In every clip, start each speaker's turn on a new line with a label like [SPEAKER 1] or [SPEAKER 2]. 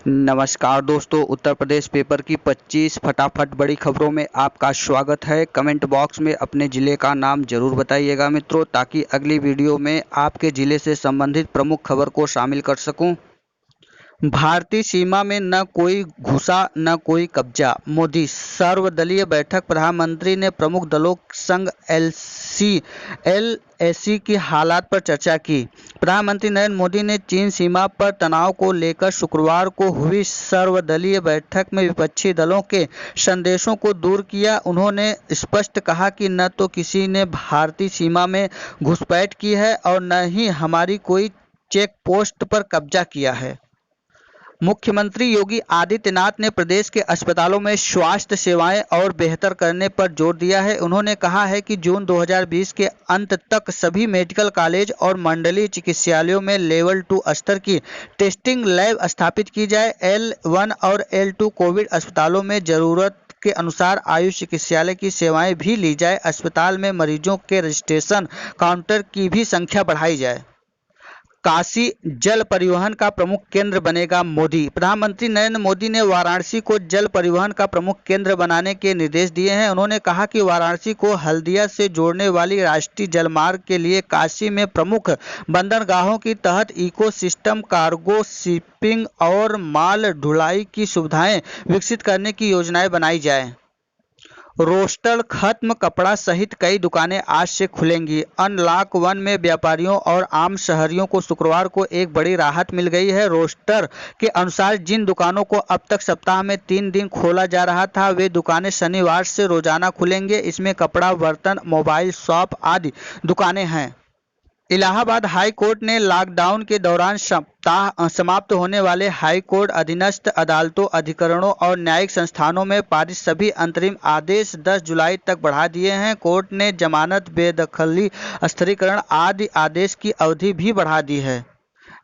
[SPEAKER 1] नमस्कार दोस्तों, उत्तर प्रदेश पेपर की 25 फटाफट बड़ी खबरों में आपका स्वागत है। कमेंट बॉक्स में अपने ज़िले का नाम जरूर बताइएगा मित्रों, ताकि अगली वीडियो में आपके ज़िले से संबंधित प्रमुख खबर को शामिल कर सकूं। भारतीय सीमा में न कोई घुसा न कोई कब्जा, मोदी। सर्वदलीय बैठक। प्रधानमंत्री ने प्रमुख दलों संग एलएसी की हालात पर चर्चा की। प्रधानमंत्री नरेंद्र मोदी ने चीन सीमा पर तनाव को लेकर शुक्रवार को हुई सर्वदलीय बैठक में विपक्षी दलों के संदेशों को दूर किया। उन्होंने स्पष्ट कहा कि न तो किसी ने भारतीय सीमा में घुसपैठ की है और न ही हमारी कोई चेक पोस्ट पर कब्जा किया है। मुख्यमंत्री योगी आदित्यनाथ ने प्रदेश के अस्पतालों में स्वास्थ्य सेवाएं और बेहतर करने पर जोर दिया है। उन्होंने कहा है कि जून 2020 के अंत तक सभी मेडिकल कॉलेज और मंडलीय चिकित्सालयों में लेवल 2 स्तर की टेस्टिंग लैब स्थापित की जाए। L1 और L2 कोविड अस्पतालों में जरूरत के अनुसार आयुष चिकित्सालय की सेवाएं भी ली जाए। अस्पताल में मरीजों के रजिस्ट्रेशन काउंटर की भी संख्या बढ़ाई जाए। काशी जल परिवहन का प्रमुख केंद्र बनेगा, मोदी। प्रधानमंत्री नरेंद्र मोदी ने वाराणसी को जल परिवहन का प्रमुख केंद्र बनाने के निर्देश दिए हैं। उन्होंने कहा कि वाराणसी को हल्दिया से जोड़ने वाली राष्ट्रीय जलमार्ग के लिए काशी में प्रमुख बंदरगाहों की तहत इको सिस्टम, कार्गो शिपिंग और माल ढुलाई की सुविधाएं विकसित करने की योजनाएं बनाई जाए। रोस्टर खत्म, कपड़ा सहित कई दुकानें आज से खुलेंगी। अनलॉक 1 में व्यापारियों और आम शहरियों को शुक्रवार को एक बड़ी राहत मिल गई है। रोस्टर के अनुसार जिन दुकानों को अब तक सप्ताह में 3 दिन खोला जा रहा था, वे दुकानें शनिवार से रोजाना खुलेंगे। इसमें कपड़ा, बर्तन, मोबाइल शॉप आदि दुकानें हैं। इलाहाबाद हाई कोर्ट ने लॉकडाउन के दौरान समाप्त होने वाले हाई कोर्ट, अधीनस्थ अदालतों, अधिकरणों और न्यायिक संस्थानों में पारित सभी अंतरिम आदेश 10 जुलाई तक बढ़ा दिए हैं। कोर्ट ने जमानत, बेदखली, स्थिरीकरण आदि आदेश की अवधि भी बढ़ा दी है।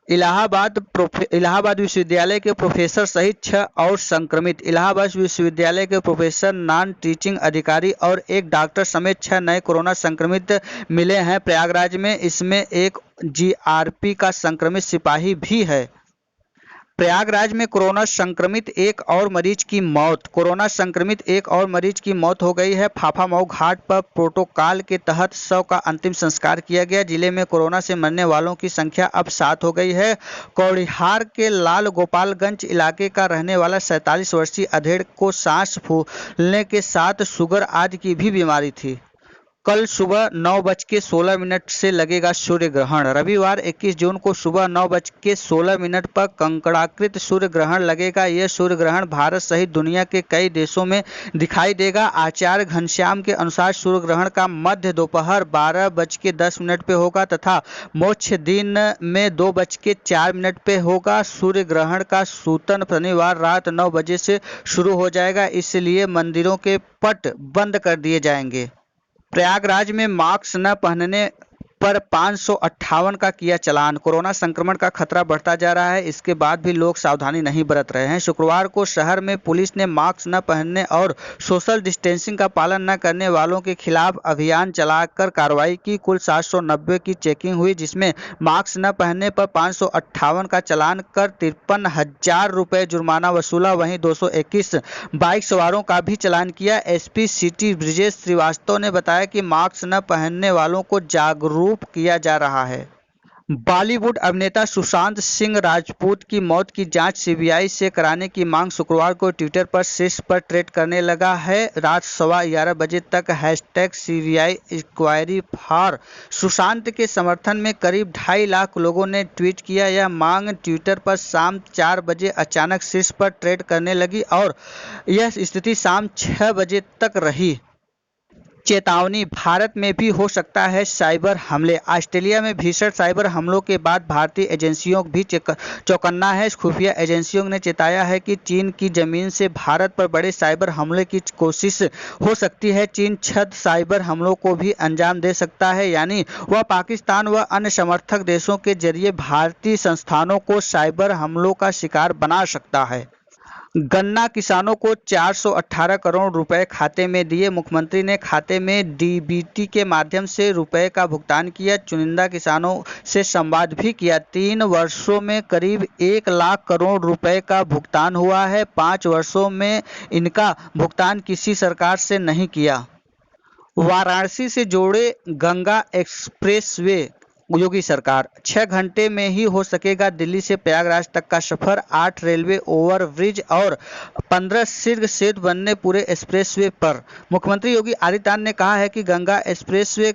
[SPEAKER 1] इलाहाबाद विश्वविद्यालय के प्रोफेसर सहित 6 और संक्रमित। इलाहाबाद विश्वविद्यालय के प्रोफेसर, नॉन टीचिंग अधिकारी और एक डॉक्टर समेत 6 नए कोरोना संक्रमित मिले हैं प्रयागराज में। इसमें एक जीआरपी का संक्रमित सिपाही भी है। प्रयागराज में कोरोना संक्रमित एक और मरीज की मौत। कोरोना संक्रमित एक और मरीज की मौत हो गई है। फाफामऊ घाट पर प्रोटोकॉल के तहत शव का अंतिम संस्कार किया गया। जिले में कोरोना से मरने वालों की संख्या अब 7 हो गई है। कौड़िहार के लाल गोपालगंज इलाके का रहने वाला 47 वर्षीय अधेड़ को सांस फूलने के साथ शुगर आदि की भी बीमारी थी। कल सुबह 9:16 से लगेगा सूर्य ग्रहण। रविवार 21 जून को सुबह 9:16 पर कंकड़ाकृत सूर्य ग्रहण लगेगा। यह सूर्य ग्रहण भारत सहित दुनिया के कई देशों में दिखाई देगा। आचार्य घनश्याम के अनुसार सूर्य ग्रहण का मध्य दोपहर 12:10 पे होगा तथा मोक्ष दिन में 2:04 पे होगा। सूर्य ग्रहण का सूतन शनिवार रात 9 बजे से शुरू हो जाएगा, इसलिए मंदिरों के पट बंद कर दिए जाएंगे। प्रयागराज में मास्क न पहनने पर 558 का किया चालान। कोरोना संक्रमण का खतरा बढ़ता जा रहा है, इसके बाद भी लोग सावधानी नहीं बरत रहे हैं। शुक्रवार को शहर में पुलिस ने मास्क न पहनने और सोशल डिस्टेंसिंग का पालन न करने वालों के खिलाफ अभियान चलाकर कार्रवाई की। कुल 790 की चेकिंग हुई, जिसमें मास्क न पहनने पर 558 का चालान कर 53,000 रुपये जुर्माना वसूला। वहीं 221 बाइक सवारों का भी चालान किया। एसपी सिटी ब्रिजेश श्रीवास्तव ने बताया कि मास्क न पहनने वालों को जागरूक किया जा रहा है। बॉलीवुड अभिनेता सुशांत सिंह राजपूत की मौत की जांच सीबीआई से कराने की मांग शुक्रवार को ट्विटर पर शीर्ष पर ट्रेंड करने लगा है। रात 11:15 बजे तक #CBI इंक्वायरी फॉर सुशांत के समर्थन में करीब 2.5 लाख लोगों ने ट्वीट किया। यह मांग ट्विटर पर शाम 4 बजे अचानक शीर्ष पर ट्रेंड करने लगी और यह स्थिति शाम 6 बजे तक रही। चेतावनी, भारत में भी हो सकता है साइबर हमले। ऑस्ट्रेलिया में भीषण साइबर हमलों के बाद भारतीय एजेंसियों भी चौकन्ना है। खुफिया एजेंसियों ने चेताया है कि चीन की जमीन से भारत पर बड़े साइबर हमले की कोशिश हो सकती है। चीन 6 साइबर हमलों को भी अंजाम दे सकता है, यानी वह पाकिस्तान व अन्य समर्थक देशों के जरिए भारतीय संस्थानों को साइबर हमलों का शिकार बना सकता है। गन्ना किसानों को 418 करोड़ रुपए खाते में दिए। मुख्यमंत्री ने खाते में डीबीटी के माध्यम से रुपए का भुगतान किया। चुनिंदा किसानों से संवाद भी किया। 3 वर्षों में करीब 1 लाख करोड़ रुपए का भुगतान हुआ है। 5 वर्षों में इनका भुगतान किसी सरकार से नहीं किया। वाराणसी से जोड़े गंगा एक्सप्रेसवे योगी सरकार। 6 घंटे में ही हो सकेगा दिल्ली से प्रयागराज तक का सफर। 8 रेलवे ओवरब्रिज और 15 शीर्ष सेतु बनने पूरे एक्सप्रेसवे पर। मुख्यमंत्री योगी आदित्यनाथ ने कहा है कि गंगा एक्सप्रेसवे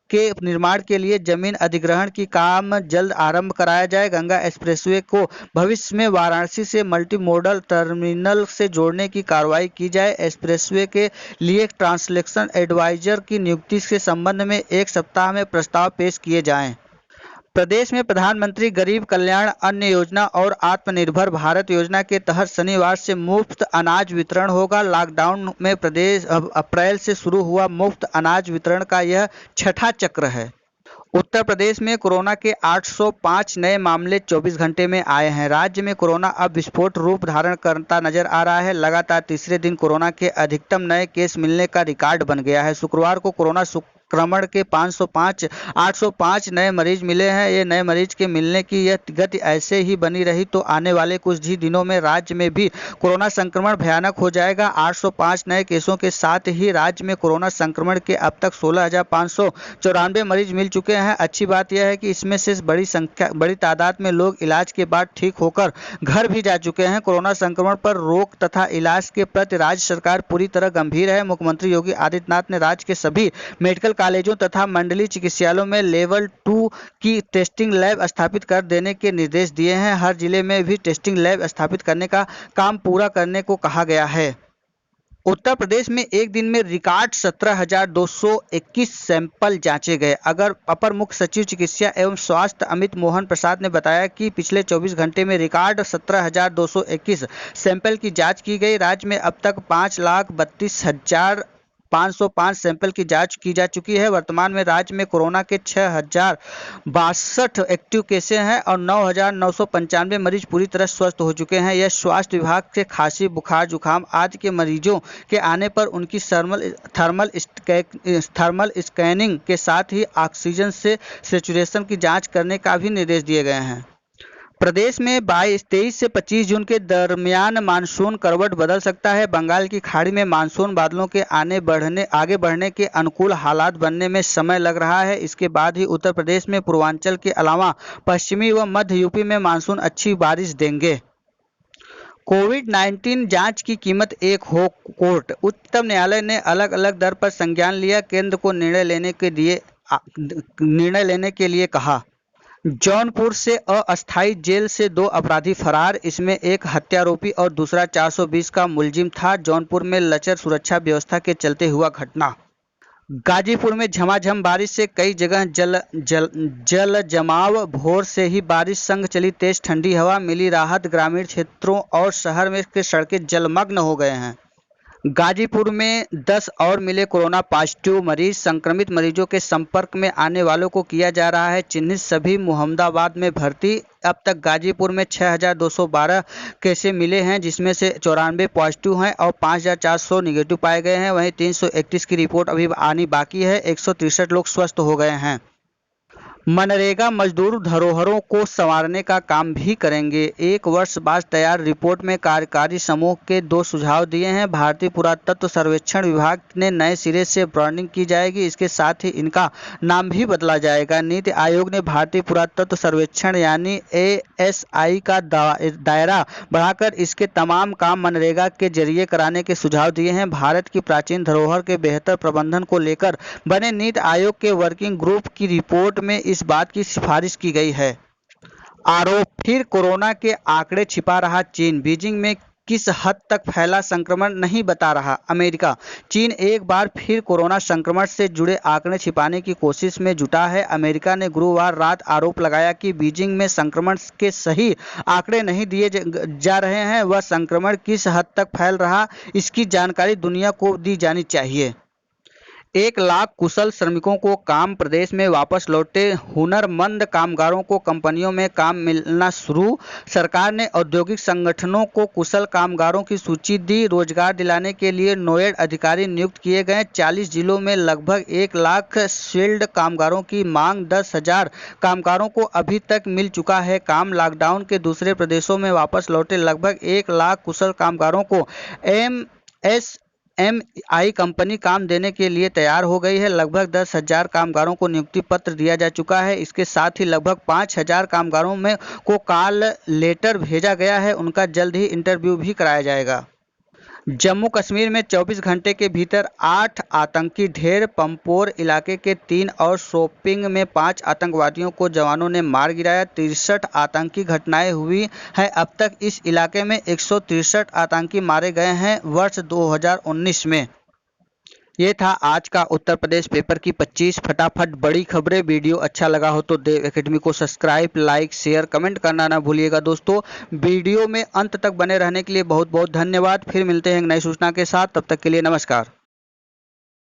[SPEAKER 1] के निर्माण के लिए जमीन अधिग्रहण की काम जल्द आरंभ कराया जाए। गंगा एक्सप्रेसवे को भविष्य में वाराणसी से मल्टी मॉडल टर्मिनल से जोड़ने की कार्रवाई की जाए। एक्सप्रेसवे के लिए ट्रांसलेशन एडवाइजर की नियुक्ति के संबंध में 1 सप्ताह में प्रस्ताव पेश किए जाएं। प्रदेश में प्रधानमंत्री गरीब कल्याण अन्न योजना और आत्मनिर्भर भारत योजना के तहत शनिवार से मुफ्त अनाज वितरण होगा। लॉकडाउन में प्रदेश अप्रैल से शुरू हुआ मुफ्त अनाज वितरण का यह छठा चक्र है। उत्तर प्रदेश में कोरोना के 805 नए मामले 24 घंटे में आए हैं। राज्य में कोरोना अब विस्फोट रूप धारण करता नजर आ रहा है। लगातार तीसरे दिन कोरोना के अधिकतम नए केस मिलने का रिकॉर्ड बन गया है। शुक्रवार को कोरोना संक्रमण के 805 नए मरीज मिले हैं। ये नए मरीज के मिलने की यह गति ऐसे ही बनी रही तो आने वाले कुछ ही दिनों में राज्य में भी कोरोना संक्रमण भयानक हो जाएगा। 805 नए केसों के साथ ही राज्य में कोरोना संक्रमण के अब तक 16,594 मरीज मिल चुके हैं। अच्छी बात यह है कि इसमें से बड़ी तादाद में लोग इलाज के बाद ठीक होकर घर भी जा चुके हैं। कोरोना संक्रमण पर रोक तथा इलाज के प्रति राज्य सरकार पूरी तरह गंभीर है। मुख्यमंत्री योगी आदित्यनाथ ने राज्य के सभी मेडिकल कॉलेजों तथा मंडलीय चिकित्सालयों में लेवल 2 की टेस्टिंग लैब स्थापित कर देने के निर्देश दिए हैं। हर जिले में भी टेस्टिंग लैब स्थापित करने का काम पूरा करने को कहा गया है। उत्तर प्रदेश में एक दिन में रिकॉर्ड 17,221 सैंपल जांचे गए। अपर मुख्य सचिव चिकित्सा एवं स्वास्थ्य अमित मोहन प्रसाद ने बताया कि पिछले 24 घंटे में रिकॉर्ड 17,221 सैंपल की जांच की गई। राज्य में अब तक 5,32,505 सैंपल की जांच की जा चुकी है। वर्तमान में राज्य में कोरोना के 6,062 एक्टिव केसें हैं और 9,995 मरीज पूरी तरह स्वस्थ हो चुके हैं। यह स्वास्थ्य विभाग से खांसी, बुखार, जुकाम आदि के मरीजों के आने पर उनकी थर्मल स्कैनिंग के साथ ही ऑक्सीजन से सैचुरेशन की जाँच करने का भी निर्देश दिए गए हैं। प्रदेश में 23 से 25 जून के दरमियान मानसून करवट बदल सकता है। बंगाल की खाड़ी में मानसून बादलों के आगे बढ़ने के अनुकूल हालात बनने में समय लग रहा है। इसके बाद ही उत्तर प्रदेश में पूर्वांचल के अलावा पश्चिमी व मध्य यूपी में मानसून अच्छी बारिश देंगे। कोविड-19 जांच की कीमत एक हो कोर्ट। उच्चतम न्यायालय ने अलग अलग दर पर संज्ञान लिया। केंद्र को निर्णय लेने के लिए कहा। जौनपुर से अस्थायी जेल से 2 अपराधी फरार। इसमें एक हत्यारोपी और दूसरा 420 का मुलजिम था। जौनपुर में लचर सुरक्षा व्यवस्था के चलते हुआ घटना। गाजीपुर में झमाझम बारिश से कई जगह जल जमाव। भोर से ही बारिश संग चली तेज ठंडी हवा। मिली राहत। ग्रामीण क्षेत्रों और शहर में के सड़कें जलमग्न हो गए हैं। गाजीपुर में 10 और मिले कोरोना पॉजिटिव मरीज। संक्रमित मरीजों के संपर्क में आने वालों को किया जा रहा है चिन्हित। सभी मोहम्मदाबाद में भर्ती। अब तक गाजीपुर में 6,212 केसें मिले हैं, जिसमें से 94 पॉजिटिव हैं और 5,400 निगेटिव पाए गए हैं। वहीं 331 की रिपोर्ट अभी आनी बाकी है। 163 लोग स्वस्थ हो गए हैं। मनरेगा मजदूर धरोहरों को संवारने का काम भी करेंगे। 1 वर्ष बाद तैयार रिपोर्ट में कार्यकारी समूह के 2 सुझाव दिए हैं। भारतीय पुरातत्व सर्वेक्षण विभाग ने नए सिरे से ब्रांडिंग की जाएगी। इसके साथ ही इनका नाम भी बदला जाएगा। नीति आयोग ने भारतीय पुरातत्व सर्वेक्षण यानी ASI का दायरा बढ़ाकर इसके तमाम काम मनरेगा के जरिए कराने के सुझाव दिए हैं। भारत की प्राचीन धरोहर के बेहतर प्रबंधन को लेकर बने नीति आयोग के वर्किंग ग्रुप की रिपोर्ट में इस बात की सिफारिश की गई है। आरोप फिर कोरोना के आंकड़े छिपा रहा चीन। बीजिंग में किस हद तक फैला संक्रमण नहीं बता रहा अमेरिका। चीन एक बार फिर कोरोना संक्रमण से जुड़े आंकड़े छिपाने की कोशिश में जुटा है। अमेरिका ने गुरुवार रात आरोप लगाया कि बीजिंग में संक्रमण के सही आंकड़े नहीं दिए जा रहे हैं। वह संक्रमण किस हद तक फैल रहा, इसकी जानकारी दुनिया को दी जानी चाहिए। 1 लाख कुशल श्रमिकों को काम, प्रदेश में वापस लौटे हुनरमंद कामगारों को कंपनियों में काम मिलना शुरू। सरकार ने औद्योगिक संगठनों को कुशल कामगारों की सूची दी। रोजगार दिलाने के लिए नोएड अधिकारी नियुक्त किए गए। 40 जिलों में लगभग 1 लाख स्किल्ड कामगारों की मांग। 10,000 कामगारों को अभी तक मिल चुका है काम। लॉकडाउन के दूसरे प्रदेशों में वापस लौटे लगभग 1 लाख कुशल कामगारों को एमएसएमई कंपनी काम देने के लिए तैयार हो गई है। लगभग 10,000 कामगारों को नियुक्ति पत्र दिया जा चुका है। इसके साथ ही लगभग 5,000 कामगारों में को कॉल लेटर भेजा गया है। उनका जल्द ही इंटरव्यू भी कराया जाएगा। जम्मू कश्मीर में 24 घंटे के भीतर 8 आतंकी ढेर। पंपोर इलाके के 3 और शोपिंग में 5 आतंकवादियों को जवानों ने मार गिराया। 63 आतंकी घटनाएं हुई हैं। अब तक इस इलाके में 163 आतंकी मारे गए हैं वर्ष 2019 में। ये था आज का उत्तर प्रदेश पेपर की 25 फटाफट बड़ी खबरें। वीडियो अच्छा लगा हो तो देव एकेडमी को सब्सक्राइब, लाइक, शेयर, कमेंट करना ना भूलिएगा दोस्तों। वीडियो में अंत तक बने रहने के लिए बहुत बहुत धन्यवाद। फिर मिलते हैं एक नई सूचना के साथ, तब तक के लिए नमस्कार।